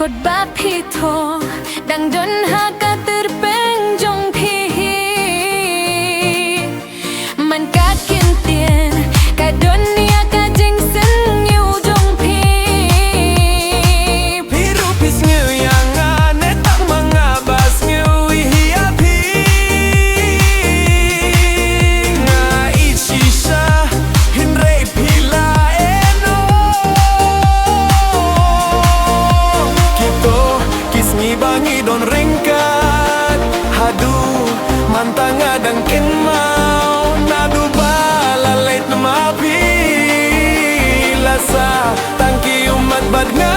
กดบาพี่โทดังดนหากะตือเป็นจงพี่มันกากินเตียนกะดนเนี่ยกะจิงซึ่งอยู่จงพี่รู้พี่สงิวyang aneh tak mengabas ngiwi hiyaพี่ngai shisha hinrei pila eno kito kisngi bangi don ringkat hadu mantanga dan kin mau nadu balalait mapi lasa tangki umat badna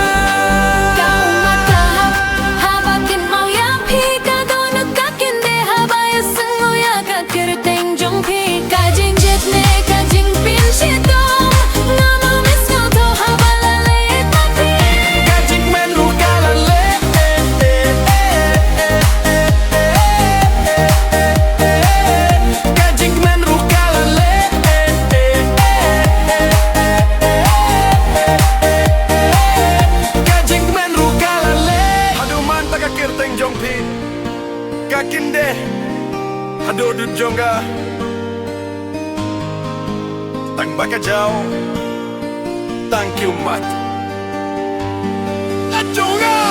Kakinde Hado dud jonga Tang baka jauh Tang kiumat La jonga